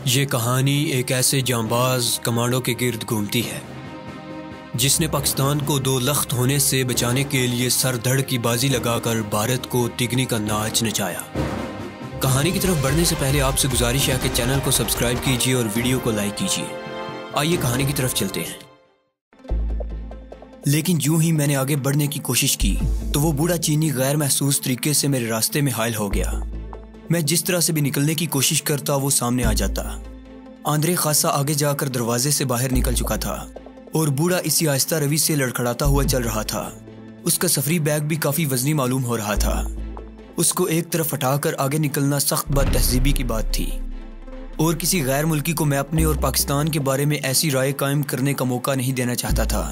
ये कहानी एक ऐसे जांबाज कमांडो के गिर्द घूमती है जिसने पाकिस्तान को 2 लख्त होने से बचाने के लिए सर धड़ की बाजी लगाकर भारत को तिगनी का नाच नचाया। कहानी की तरफ बढ़ने से पहले आपसे गुजारिश है कि चैनल को सब्सक्राइब कीजिए और वीडियो को लाइक कीजिए। आइए कहानी की तरफ चलते हैं। लेकिन यूं ही मैंने आगे बढ़ने की कोशिश की तो वो बूढ़ा चीनी गैर महसूस तरीके से मेरे रास्ते में हायल हो गया। मैं जिस तरह से भी निकलने की कोशिश करता वो सामने आ जाता। आंद्रे खासा आगे जाकर दरवाजे से बाहर निकल चुका था और बूढ़ा इसी आहिस्ता रवि से लड़खड़ाता हुआ चल रहा था। उसका सफरी बैग भी काफी वजनी मालूम हो रहा था। उसको एक तरफ हटाकर आगे निकलना सख्त बदतहजीबी की बात थी और किसी गैर मुल्की को मैं अपने और पाकिस्तान के बारे में ऐसी राय कायम करने का मौका नहीं देना चाहता था।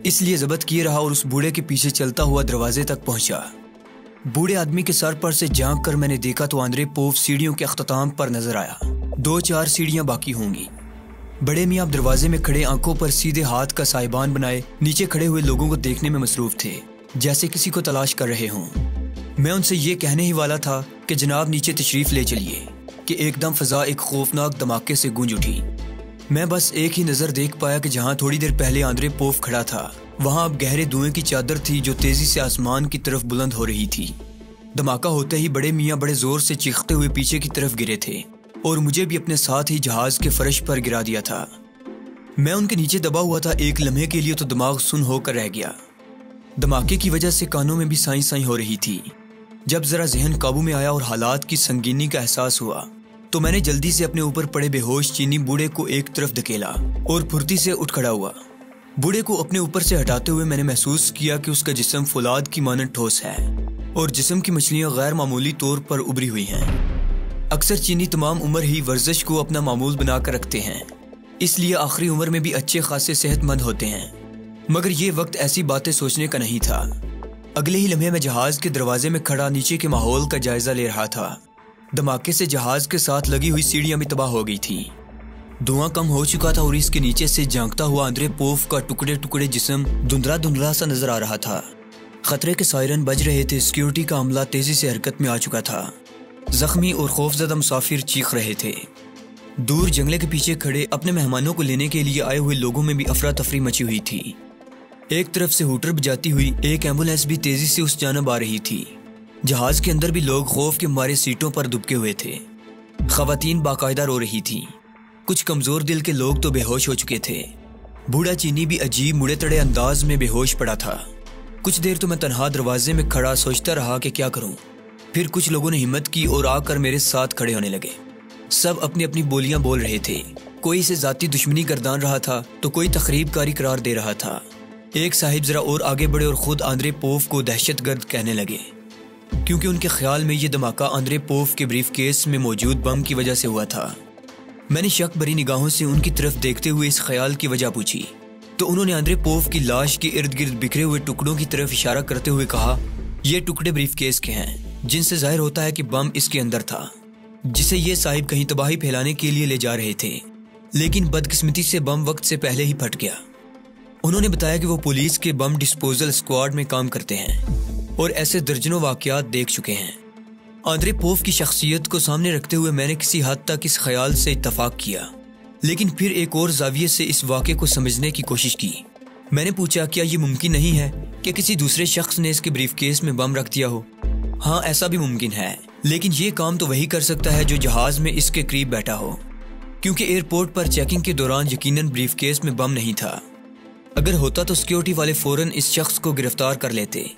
इसलिए जब्त किए रहा और उस बूढ़े के पीछे चलता हुआ दरवाजे तक पहुंचा। बूढ़े आदमी के सर पर से झांक कर मैंने देखा तो आंद्रे पोव सीढ़ियों के अख्ताम पर नजर आया। 2-4 सीढ़ियां बाकी होंगी। बड़े मियाँ दरवाजे में खड़े आंखों पर सीधे हाथ का साइबान बनाए नीचे खड़े हुए लोगों को देखने में मसरूफ थे, जैसे किसी को तलाश कर रहे हों। मैं उनसे ये कहने ही वाला था कि जनाब नीचे तशरीफ ले चलिए कि एकदम फजा एक खौफनाक धमाके से गूंज उठी। मैं बस एक ही नजर देख पाया कि जहां थोड़ी देर पहले आंद्रे पोव खड़ा था वहां अब गहरे धुएं की चादर थी जो तेजी से आसमान की तरफ बुलंद हो रही थी। धमाका होते ही बड़े मियाँ बड़े जोर से चीखते हुए पीछे की तरफ गिरे थे और मुझे भी अपने साथ ही जहाज के फर्श पर गिरा दिया था। मैं उनके नीचे दबा हुआ था। एक लम्हे के लिए तो दिमाग सुन होकर रह गया। धमाके की वजह से कानों में भी साई साई हो रही थी। जब जरा जहन काबू में आया और हालात की संगीनी का एहसास हुआ तो मैंने जल्दी से अपने ऊपर पड़े बेहोश चीनी बूढ़े को एक तरफ धकेला और फुर्ती से उठ खड़ा हुआ। बूढ़े को अपने ऊपर से हटाते हुए मैंने महसूस किया कि उसका जिस्म फौलाद की मानद ठोस है और जिस्म की मछलियां गैर मामूली तौर पर उभरी हुई हैं। अक्सर चीनी तमाम उम्र ही वर्जिश को अपना मामूल बनाकर रखते हैं, इसलिए आखिरी उम्र में भी अच्छे खासे सेहतमंद होते हैं। मगर ये वक्त ऐसी बातें सोचने का नहीं था। अगले ही लम्हे में जहाज के दरवाजे में खड़ा नीचे के माहौल का जायजा ले रहा था। धमाके से जहाज के साथ लगी हुई सीढ़ियां भी तबाह हो गई थी। धुआं कम हो चुका था और इसके नीचे से झांकता हुआ आंद्रे पोव का टुकड़े टुकड़े जिस्म धुंधला धुंधला सा नजर आ रहा था। खतरे के सायरन बज रहे थे। सिक्योरिटी का अमला तेजी से हरकत में आ चुका था। जख्मी और खौफजदा मुसाफिर चीख रहे थे। दूर जंगले के पीछे खड़े अपने मेहमानों को लेने के लिए आए हुए लोगों में भी अफरा तफरी मची हुई थी। एक तरफ से हूटर बजाती हुई एक एम्बुलेंस भी तेजी से उस जानब आ रही थी। जहाज के अंदर भी लोग खौफ के मारे सीटों पर दुबके हुए थे। खवातीन बाकायदा रो रही थी। कुछ कमजोर दिल के लोग तो बेहोश हो चुके थे। बूढ़ा चीनी भी अजीब मुड़े तड़े अंदाज में बेहोश पड़ा था। कुछ देर तो मैं तन्हा दरवाजे में खड़ा सोचता रहा कि क्या करूं। फिर कुछ लोगों ने हिम्मत की और आकर मेरे साथ खड़े होने लगे। सब अपनी अपनी बोलियां बोल रहे थे। कोई इसे जाती दुश्मनी गर्दान रहा था तो कोई तकरीबकारी करार दे रहा था। एक साहिब जरा और आगे बढ़े और खुद आंद्रे पोव को दहशतगर्द कहने लगे, क्योंकि उनके ख्याल में यह धमाका आंद्रे पोव के ब्रीफ केस में मौजूद बम की वजह से हुआ था। मैंने शक भरी निगाहों से उनकी तरफ देखते हुए इस ख्याल की वजह पूछी तो उन्होंने आंद्रे पोव की लाश के इर्द गिर्द बिखरे हुए टुकड़ों की तरफ इशारा करते हुए कहा, ये टुकड़े ब्रीफ केस के हैं, जिनसे जाहिर होता है कि बम इसके अंदर था, जिसे ये साहिब कहीं तबाही फैलाने के लिए ले जा रहे थे। लेकिन बदकिस्मती से बम वक्त से पहले ही फट गया। उन्होंने बताया कि वो पुलिस के बम डिस्पोजल स्क्वाड में काम करते हैं और ऐसे दर्जनों वाकयात देख चुके हैं। आंद्रे पोव की शख्सियत को सामने रखते हुए मैंने किसी हद तक इस ख्याल से इत्तफाक किया, लेकिन फिर एक और जाविये से इस वाक़े को समझने की कोशिश की। मैंने पूछा, क्या ये मुमकिन नहीं है कि किसी दूसरे शख्स ने इसके ब्रीफ केस में बम रख दिया हो? हाँ, ऐसा भी मुमकिन है, लेकिन ये काम तो वही कर सकता है जो जहाज में इसके करीब बैठा हो, क्योंकि एयरपोर्ट पर चेकिंग के दौरान यकीनन ब्रीफ केस में बम नहीं था। अगर होता तो सिक्योरिटी वाले फौरन इस शख्स को गिरफ्तार कर लेते।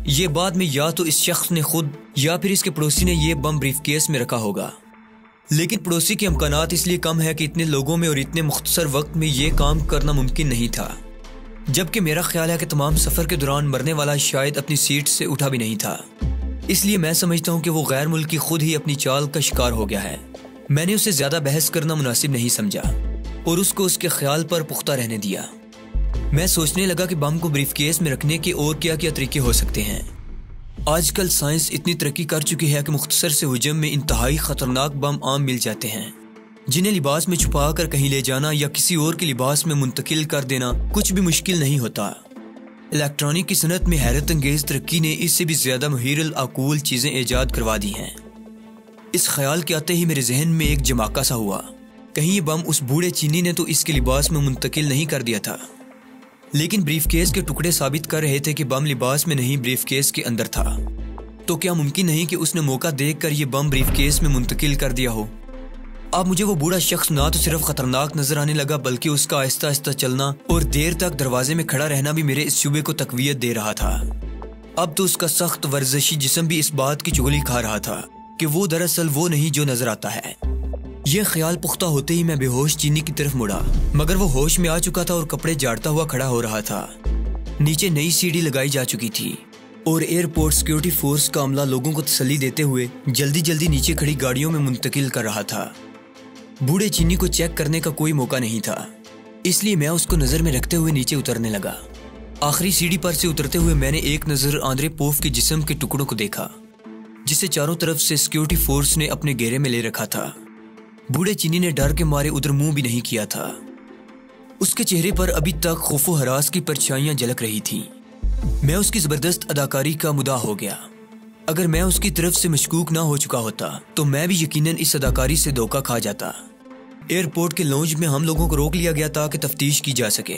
ये बाद में या तो इस शख्स ने खुद या फिर इसके पड़ोसी ने यह बम ब्रीफ केस में रखा होगा। लेकिन पड़ोसी के इम्कानात इसलिए कम है कि इतने लोगों में और इतने मुख्तसर वक्त में यह काम करना मुमकिन नहीं था। जबकि मेरा ख्याल है कि तमाम सफर के दौरान मरने वाला शायद अपनी सीट से उठा भी नहीं था। इसलिए मैं समझता हूँ कि वो गैर मुल्की खुद ही अपनी चाल का शिकार हो गया है। मैंने उसे ज्यादा बहस करना मुनासिब नहीं समझा और उसको उसके ख्याल पर पुख्ता रहने दिया। मैं सोचने लगा कि बम को ब्रीफ केस में रखने के और क्या क्या तरीके हो सकते हैं। आजकल साइंस इतनी तरक्की कर चुकी है कि मुख्तसर से हुजम में इंतहाई खतरनाक बम आम मिल जाते हैं, जिन्हें लिबास में छुपा कर कहीं ले जाना या किसी और के लिबास में मुंतकिल कर देना कुछ भी मुश्किल नहीं होता। इलेक्ट्रॉनिक की सनत में हैरत अंगेज तरक्की ने इससे भी ज्यादा मुहीरल आकूल चीजें ईजाद करवा दी हैं। इस ख्याल के आते ही मेरे जहन में एक जमाका सा हुआ कहीं ये बम उस बूढ़े चीनी ने तो इसके लिबास में मुंतकिल नहीं कर दिया था। लेकिन ब्रीफकेस के टुकड़े साबित कर रहे थे कि बम लिबास में नहीं ब्रीफकेस के अंदर था। तो क्या मुमकिन नहीं कि उसने मौका देखकर ये बम ब्रीफकेस में मुंतकिल कर दिया हो? अब मुझे वो बूढ़ा शख्स ना तो सिर्फ खतरनाक नजर आने लगा, बल्कि उसका आहिस्ता आहिस्ता चलना और देर तक दरवाजे में खड़ा रहना भी मेरे इस शुबे को तकवीयत दे रहा था। अब तो उसका सख्त वर्जिशी जिस्म भी इस बात की चुगली खा रहा था कि वो दरअसल वो नहीं जो नजर आता है। यह ख्याल पुख्ता होते ही मैं बेहोश चीनी की तरफ मुड़ा, मगर वो होश में आ चुका था और कपड़े झाड़ता हुआ खड़ा हो रहा था। नीचे नई सीढ़ी लगाई जा चुकी थी और एयरपोर्ट सिक्योरिटी फोर्स का अमला लोगों को तसल्ली देते हुए जल्दी जल्दी नीचे खड़ी गाड़ियों में मुंतकिल कर रहा था। बूढ़े चीनी को चेक करने का कोई मौका नहीं था, इसलिए मैं उसको नजर में रखते हुए नीचे उतरने लगा। आखिरी सीढ़ी पर से उतरते हुए मैंने एक नजर आंद्रे पोफ के जिस्म के टुकड़ों को देखा, जिसे चारों तरफ से सिक्योरिटी फोर्स ने अपने घेरे में ले रखा था। बूढ़े चीनी ने डर के मारे उधर मुंह भी नहीं किया था। उसके चेहरे पर अभी तक खौफो हरास की परछाइयां झलक रही थीं। मैं उसकी जबरदस्त अदाकारी का मुदा हो गया। अगर मैं उसकी तरफ से मशकूक ना हो चुका होता तो मैं भी यकीनन इस अदाकारी से धोखा खा जाता। एयरपोर्ट के लॉन्ज में हम लोगों को रोक लिया गया ताकि तफ्तीश की जा सके।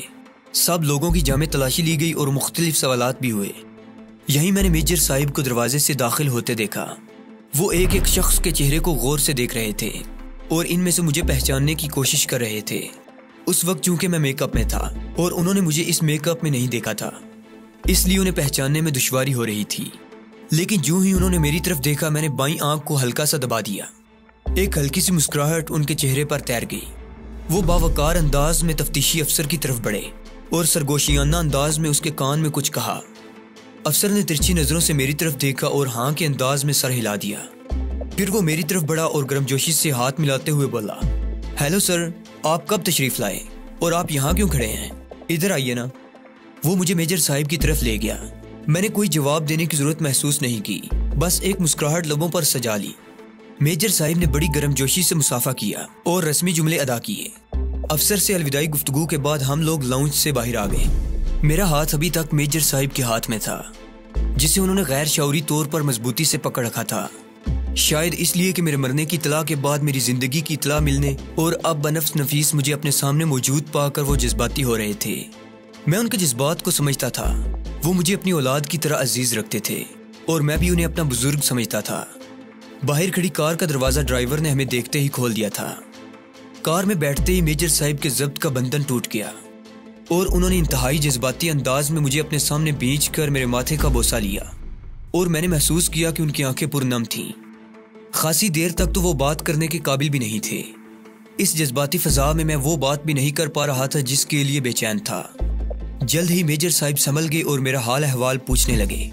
सब लोगों की जामे तलाशी ली गई और मुख्तलिफ सवालात भी हुए। यहीं मैंने मेजर साहिब को दरवाजे से दाखिल होते देखा। वो एक एक शख्स के चेहरे को गौर से देख रहे थे और इनमें से मुझे पहचानने की कोशिश कर रहे थे। उस वक्त चूंकि मैं मेकअप में था और उन्होंने मुझे इस मेकअप में नहीं देखा था, इसलिए उन्हें पहचानने में दुश्वारी हो रही थी। लेकिन जो ही उन्होंने मेरी तरफ देखा, मैंने बाईं आंख को हल्का सा दबा दिया। एक हल्की सी मुस्कुराहट उनके चेहरे पर तैर गई। वो बावकार अंदाज में तफ्तीशी अफसर की तरफ बढ़े और सरगोशियाना अंदाज में उसके कान में कुछ कहा। अफसर ने तिरछी नजरों से मेरी तरफ देखा और हाँ के अंदाज में सर हिला दिया। फिर वो मेरी तरफ बढ़ा और गर्मजोशी से हाथ मिलाते हुए बोला, हेलो सर, आप कब तशरीफ लाए और आप यहाँ क्यों खड़े हैं? इधर आइए ना। वो मुझे मेजर साहिब की तरफ ले गया। मैंने कोई जवाब देने की जरूरत महसूस नहीं की, बस एक मुस्कुराहट लबों पर सजा ली। मेजर साहिब ने बड़ी गर्मजोशी से मुसाफा किया और रस्मी जुमले अदा किए। अफसर से अलविदाई गुफ्तगू के बाद हम लोग लाउंज से बाहर आ गए। मेरा हाथ अभी तक मेजर साहिब के हाथ में था, जिसे उन्होंने गैर शऊरी तौर पर मजबूती से पकड़ रखा था। शायद इसलिए कि मेरे मरने की इतला के बाद मेरी जिंदगी की इतला मिलने और अब बनफ्स नफीस मुझे अपने सामने मौजूद पाकर वो जज्बाती हो रहे थे। मैं उनके जज्बात को समझता था। वो मुझे अपनी औलाद की तरह अजीज रखते थे और मैं भी उन्हें अपना बुजुर्ग समझता था। बाहर खड़ी कार का दरवाजा ड्राइवर ने हमें देखते ही खोल दिया था। कार में बैठते ही मेजर साहिब के जब्त का बंधन टूट गया और उन्होंने इंतहाई जज्बाती अंदाज में मुझे अपने सामने बींच कर मेरे माथे का बोसा लिया और मैंने महसूस किया कि उनकी आंखें पुरनम थीं। खासी देर तक तो वो बात करने के काबिल भी नहीं थे। इस जज्बाती फजा में मैं वो बात भी नहीं कर पा रहा था जिसके लिए बेचैन था। जल्द ही मेजर साहिब संभल गए और मेरा हाल अहवाल पूछने लगे।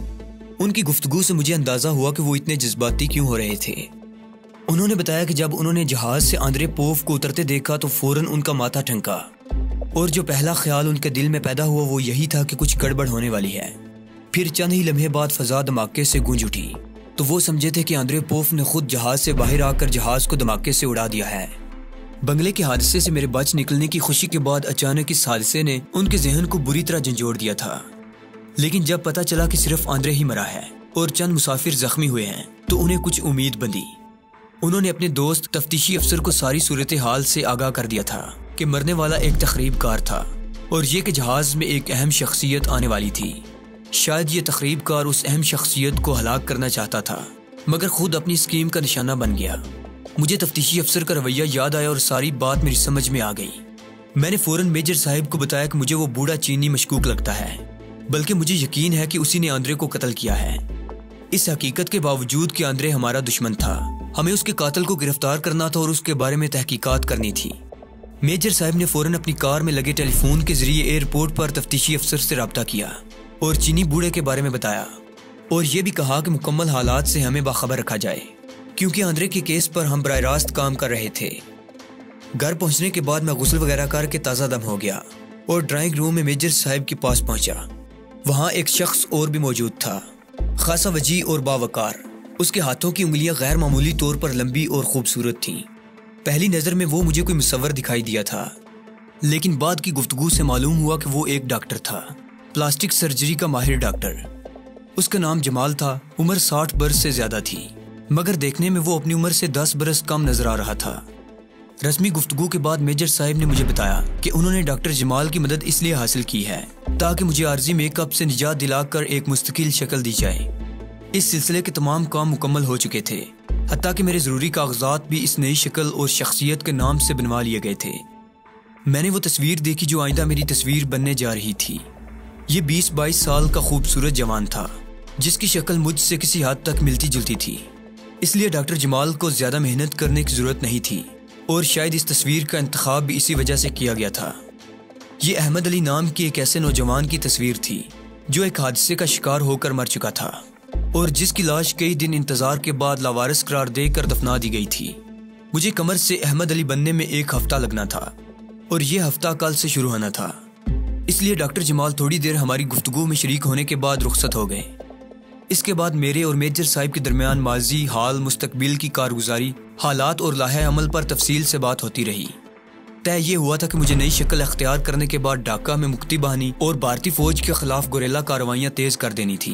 उनकी गुफ्तगू से मुझे अंदाजा हुआ कि वो इतने जज्बाती क्यों हो रहे थे। उन्होंने बताया कि जब उन्होंने जहाज से आंद्रे पोफ को उतरते देखा तो फौरन उनका माथा ठनका और जो पहला ख्याल उनके दिल में पैदा हुआ वो यही था कि कुछ गड़बड़ होने वाली है। फिर चंद ही लम्हे बाद फजा धमाके से गूंज उठी तो वो समझे थे कि आंद्रे पोफ ने खुद जहाज से बाहर आकर जहाज को धमाके से उड़ा दिया है। बंगले के हादसे से मेरे बच निकलने की खुशी के बाद अचानक इस हादसे ने उनके जहन को बुरी तरह झंझोड़ दिया था। लेकिन जब पता चला कि सिर्फ आंद्रे ही मरा है और चंद मुसाफिर जख्मी हुए हैं तो उन्हें कुछ उम्मीद बंधी। उन्होंने अपने दोस्त तफ्तीशी अफसर को सारी सूरत हाल से आगाह कर दिया था कि मरने वाला एक तखरीबकार था और ये कि जहाज में एक अहम शख्सियत आने वाली थी। शायद ये तखरीबकार उस अहम शख्सियत को हलाक करना चाहता था, मगर खुद अपनी स्कीम का निशाना बन गया। मुझे तफ्तीशी अफसर का रवैया याद आया और सारी बात मेरी समझ में आ गई। मैंने फौरन मेजर साहिब को बताया कि मुझे वो बूढ़ा चीनी मशकूक लगता है, बल्कि मुझे यकीन है कि उसी ने आंद्रे को कत्ल किया है। इस हकीकत के बावजूद कि आंद्रे हमारा दुश्मन था, हमें उसके कातिल को गिरफ्तार करना था और उसके बारे में तहकीकात करनी थी। मेजर साहिब ने फौरन अपनी कार में लगे टेलीफोन के जरिए एयरपोर्ट पर तफ्तीशी अफसर से रब्ता किया और चीनी बूढ़े के बारे में बताया और ये भी कहा कि मुकम्मल हालात से हमें बाखबर रखा जाए, क्योंकि आंद्रे के केस पर हम बराह रास्त काम कर रहे थे। घर पहुंचने के बाद मैं गुस्ल वगैरह करके ताज़ा दम हो गया और ड्राइंग रूम में मेजर साहिब के पास पहुंचा। वहां एक शख्स और भी मौजूद था, खासा वजी और बावकार। उसके हाथों की उंगलियां गैर मामूली तौर पर लंबी और खूबसूरत थीं। पहली नज़र में वो मुझे कोई मुसव्वर दिखाई दिया था, लेकिन बाद की गुफ्तगू से मालूम हुआ कि वो एक डॉक्टर था, प्लास्टिक सर्जरी का माहिर डॉक्टर। उसका नाम जमाल था। उम्र 60 बरस से ज्यादा थी, मगर देखने में वो अपनी उम्र से 10 बरस कम नजर आ रहा था। रस्मी गुफ्तगू के बाद मेजर साहब ने मुझे बताया कि उन्होंने डॉक्टर जमाल की मदद इसलिए हासिल की है ताकि मुझे आर्जी मेकअप से निजात दिलाकर एक मुस्तकिल शक्ल दी जाए। इस सिलसिले के तमाम काम मुकम्मल हो चुके थे, हत्ता कि मेरे ज़रूरी कागजात भी इस नई शक्ल और शख्सियत के नाम से बनवा लिए गए थे। मैंने वो तस्वीर देखी जो आइंदा मेरी तस्वीर बनने जा रही थी। ये 20-22 साल का खूबसूरत जवान था जिसकी शक्ल मुझसे किसी हद तक मिलती जुलती थी। इसलिए डॉक्टर जमाल को ज़्यादा मेहनत करने की ज़रूरत नहीं थी और शायद इस तस्वीर का इंतखाब भी इसी वजह से किया गया था। ये अहमद अली नाम के एक ऐसे नौजवान की तस्वीर थी जो एक हादसे का शिकार होकर मर चुका था और जिसकी लाश कई दिन इंतजार के बाद लावारिस करार देकर दफना दी गई थी। मुझे कमर से अहमद अली बनने में 1 हफ्ता लगना था और यह हफ्ता कल से शुरू होना था। इसलिए डॉक्टर जमाल थोड़ी देर हमारी गुफ्तगू में शरीक होने के बाद रुखसत हो गए। इसके बाद मेरे और मेजर साहिब के दरमियान माजी, हाल, मुस्तकबिल की कारगुजारी, हालात और लाहे अमल पर तफसील से बात होती रही। तय ये हुआ था कि मुझे नई शक्ल अख्तियार करने के बाद ढाका में मुक्ति बहानी और भारतीय फौज के खिलाफ गुरेला कार्रवाइयाँ तेज कर देनी थी।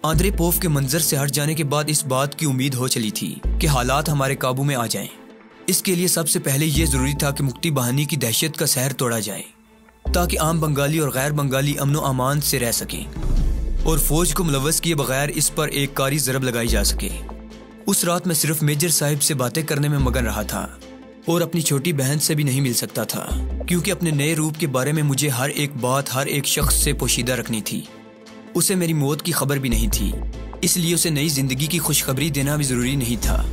आंद्रेपोव के मंजर से हट जाने के बाद इस बात की उम्मीद हो चली थी कि हालात हमारे काबू में आ जाएं। इसके लिए सबसे पहले ये जरूरी था कि मुक्ति बहानी की दहशत का सहर तोड़ा जाए ताकि आम बंगाली और गैर बंगाली अमनो अमान से रह सकें और फौज को मुलव्वस किए बगैर इस पर एक कारी ज़रब लगाई जा सके। उस रात मैं सिर्फ मेजर साहिब से बातें करने में मगन रहा था और अपनी छोटी बहन से भी नहीं मिल सकता था क्योंकि अपने नए रूप के बारे में मुझे हर एक बात हर एक शख्स से पोशीदा रखनी थी। उसे मेरी मौत की खबर भी नहीं थी, इसलिए उसे नई जिंदगी की खुशखबरी देना भी ज़रूरी नहीं था।